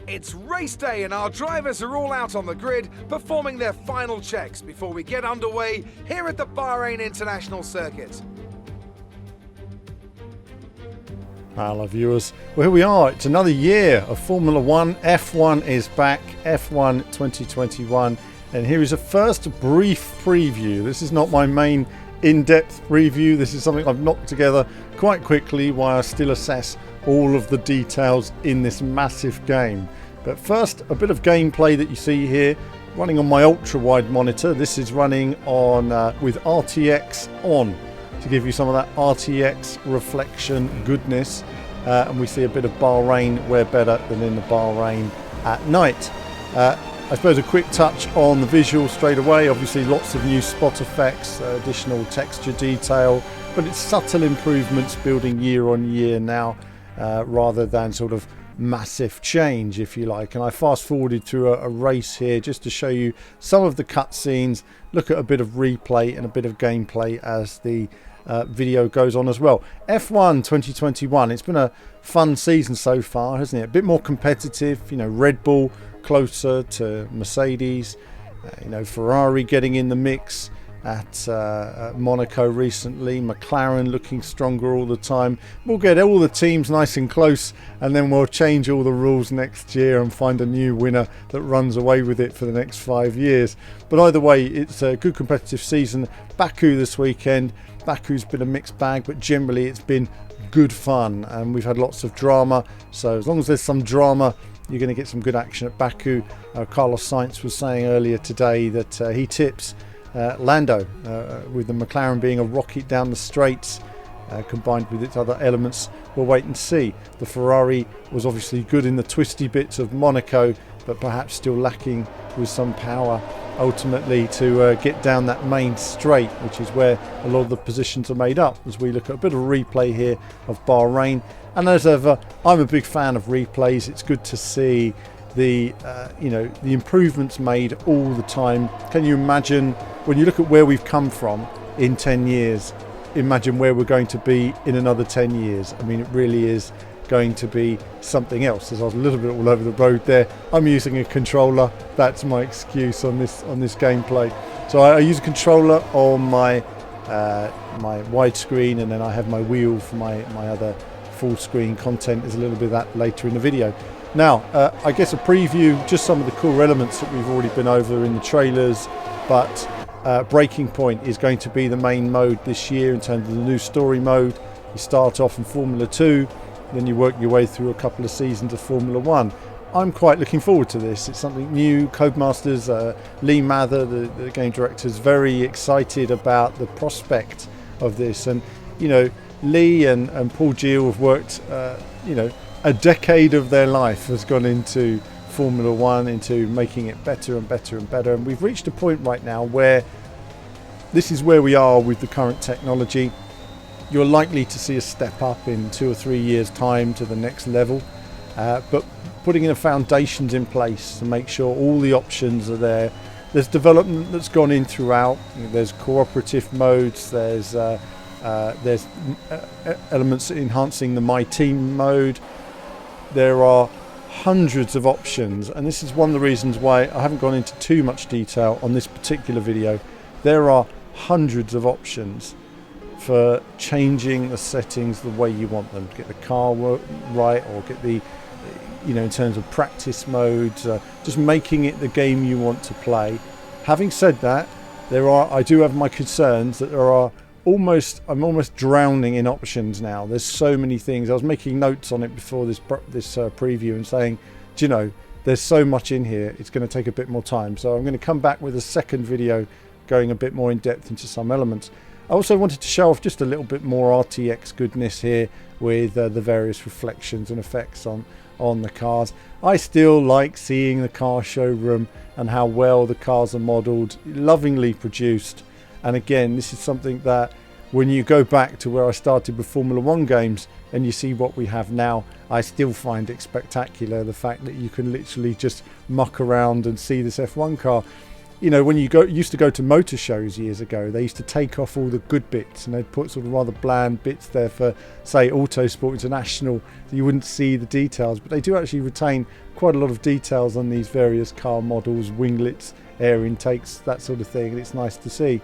It's race day and our drivers are all out on the grid performing their final checks before we get underway here at the Bahrain International Circuit. Hello viewers, well here we are, it's another year of Formula 1, F1 is back, F1 2021, and here is a first brief preview. This is not my main in-depth preview, this is something I've knocked together quite quickly while I still assess all of the details in this massive game. But first, a bit of gameplay that you see here, running on my ultra-wide monitor. This is running on with RTX on, to give you some of that RTX reflection goodness, and we see a bit of Bahrain where better than in the Bahrain at night. I suppose a quick touch on the visual straight away. Obviously lots of new spot effects, additional texture detail, but it's subtle improvements building year on year now, rather than sort of massive change, if you like. And I fast forwarded through a race here just to show you some of the cutscenes, look at a bit of replay and a bit of gameplay as the video goes on as well. F1 2021, it's been a fun season so far, hasn't it? A bit more competitive, you know, Red Bull closer to Mercedes, you know, Ferrari getting in the mix at Monaco recently, McLaren looking stronger all the time. We'll get all the teams nice and close and then we'll change all the rules next year and find a new winner that runs away with it for the next 5 years. But either way, it's a good competitive season. Baku this weekend, Baku's been a mixed bag, but generally it's been good fun and we've had lots of drama, so as long as there's some drama you're going to get some good action at Baku. Carlos Sainz was saying earlier today that he tips Lando, with the McLaren being a rocket down the straights, combined with its other elements. We'll wait and see. The Ferrari was obviously good in the twisty bits of Monaco, but perhaps still lacking with some power ultimately to get down that main straight, which is where a lot of the positions are made up. As we look at a bit of replay here of Bahrain, and as ever, I'm a big fan of replays. It's good to see the the improvements made all the time. Can you imagine, when you look at where we've come from in 10 years, imagine where we're going to be in another 10 years. I mean, it really is going to be something else. As I was a little bit all over the road there, I'm using a controller. That's my excuse on this gameplay. So I use a controller on my my widescreen, and then I have my wheel for my other full screen content. There's a little bit of that later in the video. Now, I guess a preview, just some of the cool elements that we've already been over in the trailers, but Breaking Point is going to be the main mode this year in terms of the new story mode. You start off in Formula 2, then you work your way through a couple of seasons of Formula 1. I'm quite looking forward to this. It's something new. Codemasters, Lee Mather, the game director, is very excited about the prospect of this. And, you know, Lee and Paul Gill have worked, a decade of their life has gone into Formula 1, into making it better and better and better. And we've reached a point right now where this is where we are with the current technology. You're likely to see a step up in 2 or 3 years' time to the next level. But putting in the foundations in place to make sure all the options are there. There's development that's gone in throughout. There's cooperative modes. There's elements enhancing the My Team mode. There are hundreds of options, and this is one of the reasons why I haven't gone into too much detail on this particular video. There are hundreds of options for changing the settings the way you want them. Get the car right, or get the, in terms of practice modes, just making it the game you want to play. Having said that, I do have my concerns that I'm almost drowning in options now. There's so many things. I was making notes on it before this preview and saying, do you know, there's so much in here, it's going to take a bit more time. So I'm going to come back with a second video going a bit more in depth into some elements. I also wanted to show off just a little bit more RTX goodness here with the various reflections and effects on the cars. I still like seeing the car showroom and how well the cars are modelled, lovingly produced. And again, this is something that when you go back to where I started with Formula 1 games and you see what we have now, I still find it spectacular. The fact that you can literally just muck around and see this F1 car. you know, when you used to go to motor shows years ago, they used to take off all the good bits and they'd put sort of rather bland bits there for, say, Autosport International, so you wouldn't see the details. But they do actually retain quite a lot of details on these various car models, winglets, air intakes, that sort of thing. And it's nice to see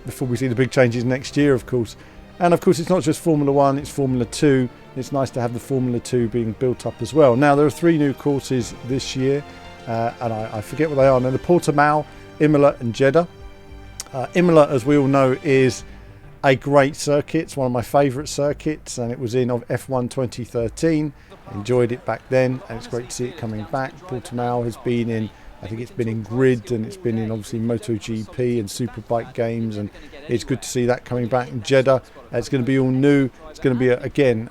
before we see the big changes next year, of course. And of course, it's not just Formula 1, it's Formula 2. It's nice to have the Formula 2 being built up as well. Now, there are 3 new courses this year. And I forget what they are now. The Portimao, Imola and Jeddah. Imola, as we all know, is a great circuit. It's one of my favourite circuits, and it was in F1 2013. Enjoyed it back then, and it's great to see it coming back. Portimao has been in, I think it's been in Grid, and it's been in obviously MotoGP and Superbike games, and it's good to see that coming back. In Jeddah, it's going to be all new. It's going to be again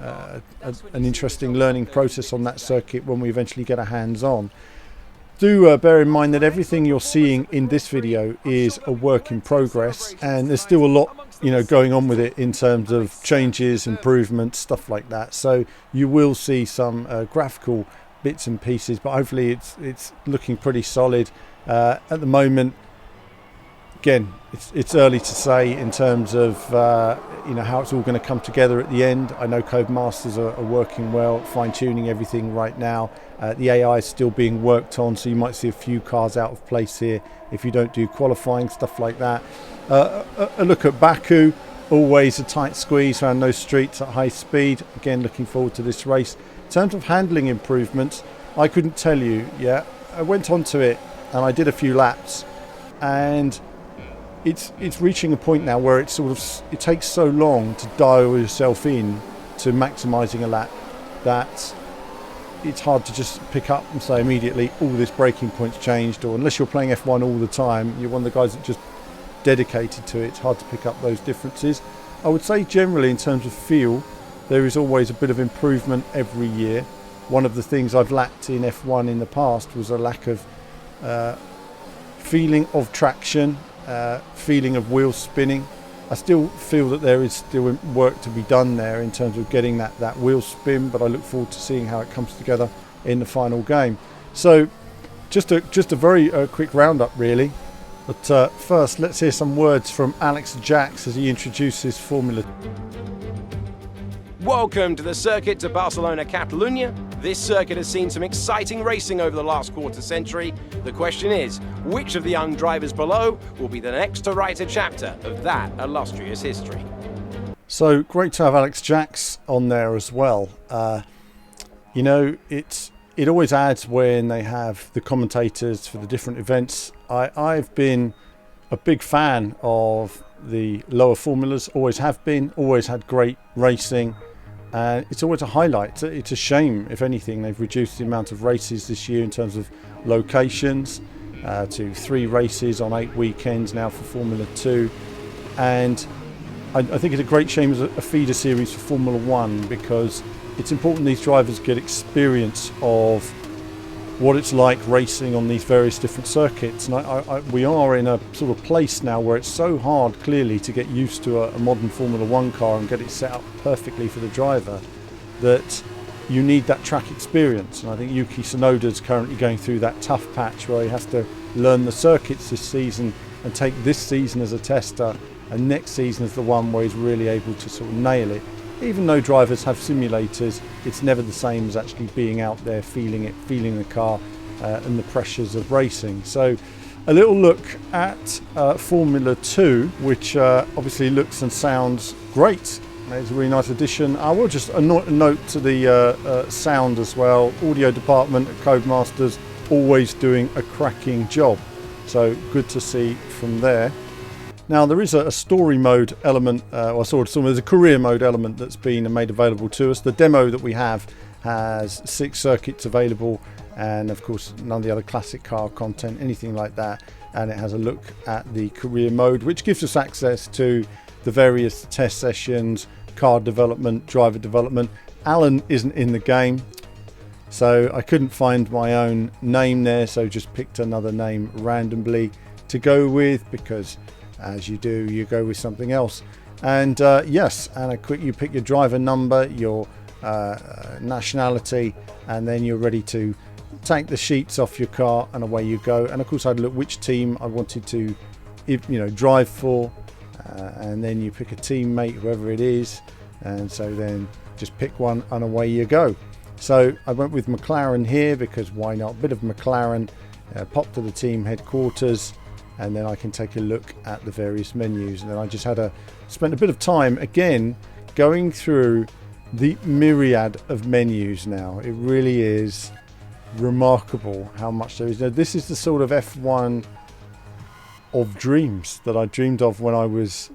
an interesting learning process on that circuit when we eventually get our hands on. Do bear in mind that everything you're seeing in this video is a work in progress, and there's still a lot, you know, going on with it in terms of changes, improvements, stuff like that. So you will see some graphical bits and pieces, but hopefully it's looking pretty solid at the moment. Again, it's early to say in terms of you know, how it's all going to come together at the end. I know Codemasters are working well, fine-tuning everything right now. The AI is still being worked on, so you might see a few cars out of place here if you don't do qualifying, stuff like that. A look at Baku, always a tight squeeze around those streets at high speed. Again, looking forward to this race. In terms of handling improvements, I couldn't tell you yet. I went onto it and I did a few laps, and it's reaching a point now where it takes so long to dial yourself in to maximising a lap that it's hard to just pick up and say immediately, oh, this braking point's changed, or unless you're playing F1 all the time, you're one of the guys that just dedicated to it, it's hard to pick up those differences. I would say generally in terms of feel, there is always a bit of improvement every year. One of the things I've lacked in F1 in the past was a lack of feeling of traction, feeling of wheel spinning. I still feel that there is still work to be done there in terms of getting that wheel spin, but I look forward to seeing how it comes together in the final game. So just a very quick roundup really, but first let's hear some words from Alex Jacks as he introduces Formula. Welcome to the circuit to Barcelona, Catalunya. This circuit has seen some exciting racing over the last quarter century. The question is, which of the young drivers below will be the next to write a chapter of that illustrious history? So great to have Alex Jacks on there as well. You know, it always adds when they have the commentators for the different events. I've been a big fan of the lower formulas, always have been, always had great racing. It's always a highlight. It's a shame, if anything, they've reduced the amount of races this year in terms of locations to 3 races on 8 weekends now for Formula 2. And I think it's a great shame as a feeder series for Formula 1, because it's important these drivers get experience of what it's like racing on these various different circuits. And we are in a sort of place now where it's so hard clearly to get used to a modern Formula 1 car and get it set up perfectly for the driver, that you need that track experience. And I think Yuki Tsunoda's currently going through that tough patch where he has to learn the circuits this season and take this season as a tester, and next season as the one where he's really able to sort of nail it. Even though drivers have simulators, it's never the same as actually being out there, feeling it, feeling the car and the pressures of racing. So a little look at Formula 2, which obviously looks and sounds great. It's a really nice addition. I will just a note to the sound as well. Audio department at Codemasters always doing a cracking job. So good to see from there. Now there is a story mode element, there's a career mode element that's been made available to us. The demo that we have has 6 circuits available, and of course none of the other classic car content, anything like that. And it has a look at the career mode, which gives us access to the various test sessions, car development, driver development. Alan isn't in the game, so I couldn't find my own name there, so just picked another name randomly to go with, because as you do, you go with something else. And yes, and you pick your driver number, your nationality, and then you're ready to take the sheets off your car and away you go. And of course I'd look which team I wanted to, drive for, and then you pick a teammate, whoever it is, and so then just pick one and away you go. So I went with McLaren here because why not? A bit of McLaren, pop to the team headquarters, and then I can take a look at the various menus. And then I just spent a bit of time again going through the myriad of menus now. It really is remarkable how much there is. Now, this is the sort of F1 of dreams that I dreamed of when I was,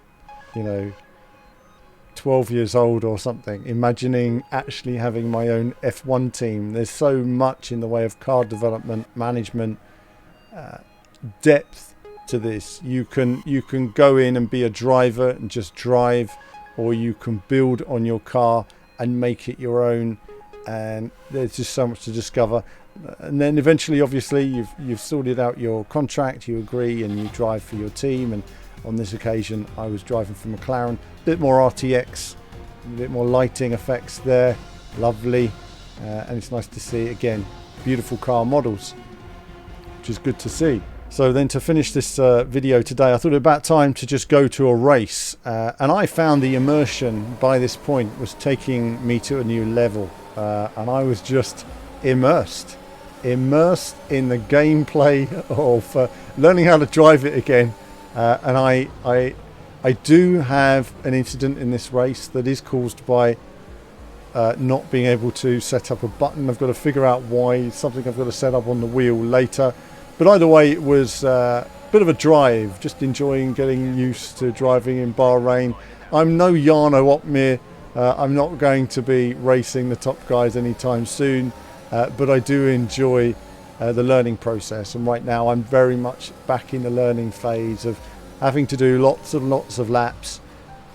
12 years old or something, imagining actually having my own F1 team. There's so much in the way of car development, management, depth to this. You can go in and be a driver and just drive, or you can build on your car and make it your own, and there's just so much to discover. And then eventually, obviously, you've sorted out your contract, you agree, and you drive for your team. And on this occasion I was driving for McLaren. A bit more RTX, a bit more lighting effects there, lovely, and it's nice to see again beautiful car models, which is good to see. So then, to finish this video today, I thought it about time to just go to a race, and I found the immersion by this point was taking me to a new level, and I was just immersed in the gameplay of learning how to drive it again. And I do have an incident in this race that is caused by not being able to set up a button. I've got to figure out why, something I've got to set up on the wheel later. But either way, it was a bit of a drive, just enjoying getting used to driving in Bahrain. I'm no Jarno Opmeer. I'm not going to be racing the top guys anytime soon, but I do enjoy the learning process. And right now I'm very much back in the learning phase of having to do lots of laps,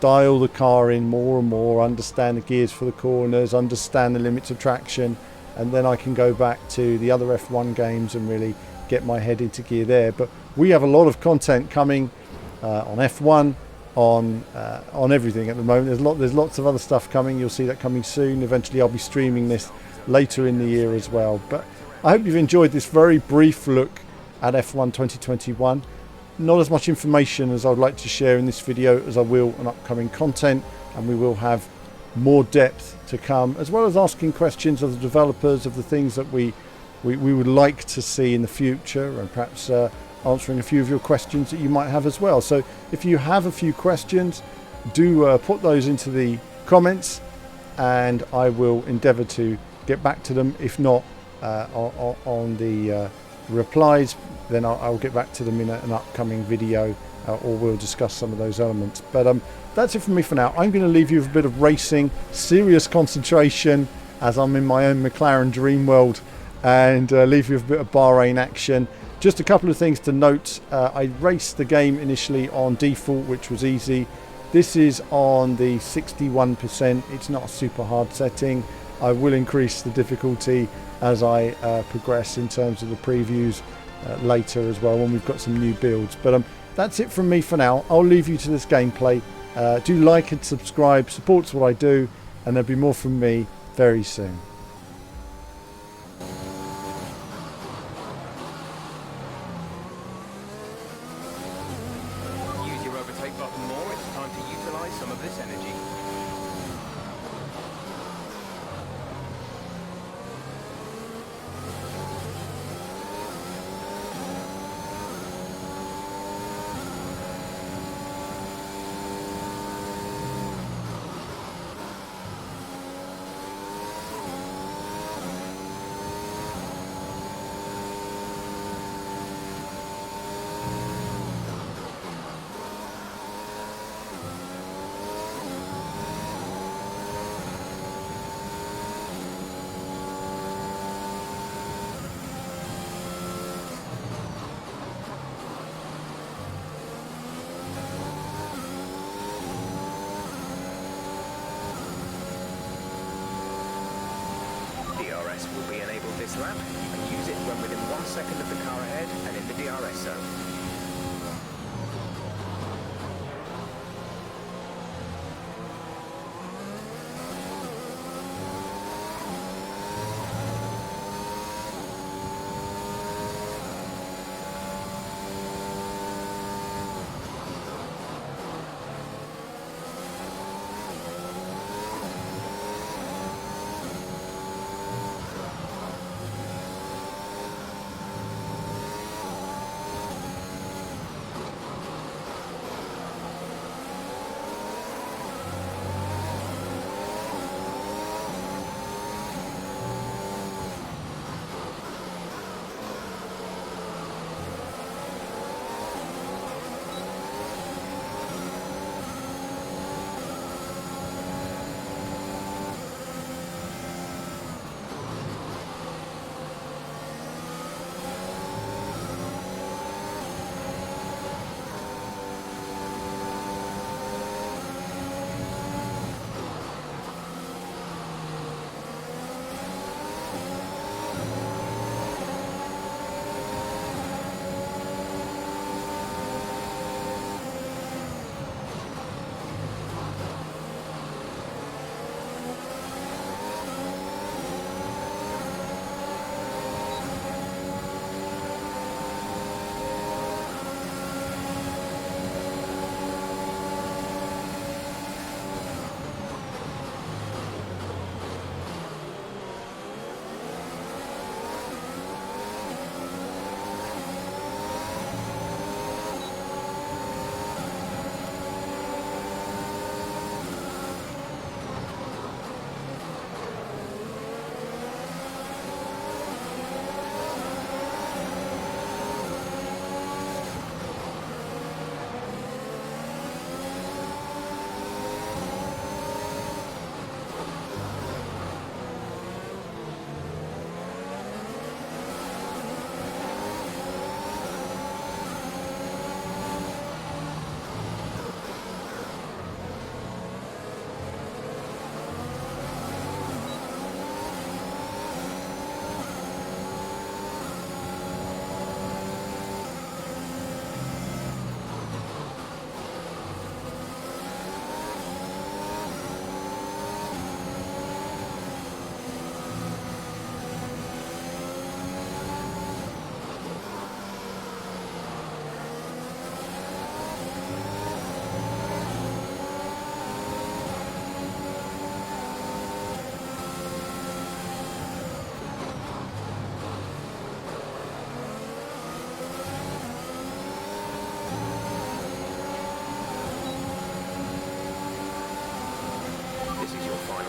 dial the car in more and more, understand the gears for the corners, understand the limits of traction, and then I can go back to the other F1 games and really get my head into gear there. But we have a lot of content coming on F1, on everything at the moment. There's lots of other stuff coming. You'll see that coming soon. Eventually I'll be streaming this later in the year as well. But I hope you've enjoyed this very brief look at F1 2021. Not as much information as I'd like to share in this video as I will on upcoming content, and we will have more depth to come, as well as asking questions of the developers of the things that we would like to see in the future, and perhaps answering a few of your questions that you might have as well. So if you have a few questions, do put those into the comments, and I will endeavour to get back to them. If not on the replies, then I'll get back to them in an upcoming video, or we'll discuss some of those elements. But that's it from me for now. I'm going to leave you with a bit of racing, serious concentration, as I'm in my own McLaren dream world, and leave you with a bit of Bahrain action. Just a couple of things to note. I raced the game initially on default, which was easy. This is on the 61%. It's not a super hard setting. I will increase the difficulty as I progress in terms of the previews later as well, when we've got some new builds. But that's it from me for now. I'll leave you to this gameplay. Do like and subscribe, supports what I do, and there'll be more from me very soon. Use your overtake button more. It's time to utilize some of this energy. DRS will be enabled this lap, and use it when within 1 second of the car ahead and in the DRS zone.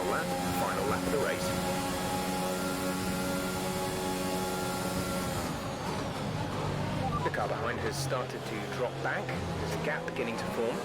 final lap of the race. The car behind has started to drop back. There's a gap beginning to form.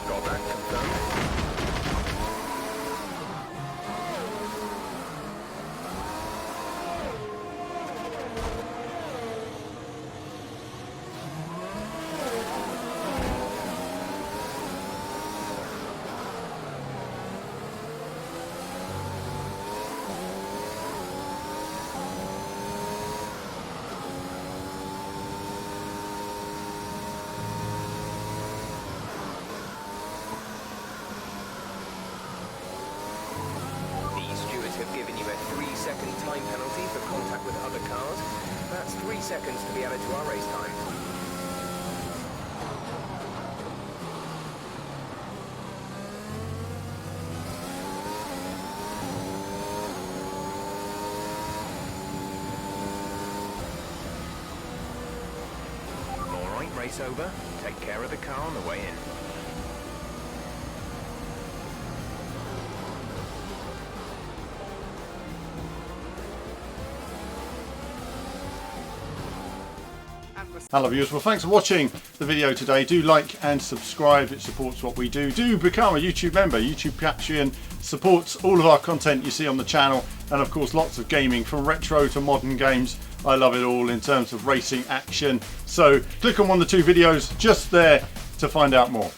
Got that confirmed. Have given you a 3-second time penalty for contact with other cars. That's 3 seconds to be added to our race time. Alright, race over. Take care of the car on the way in. Hello viewers, well thanks for watching the video today. Do like and subscribe, it supports what we do. Do become a YouTube member. YouTube Patreon supports all of our content you see on the channel, and of course lots of gaming from retro to modern games. I love it all in terms of racing action. So click on one of the 2 videos just there to find out more.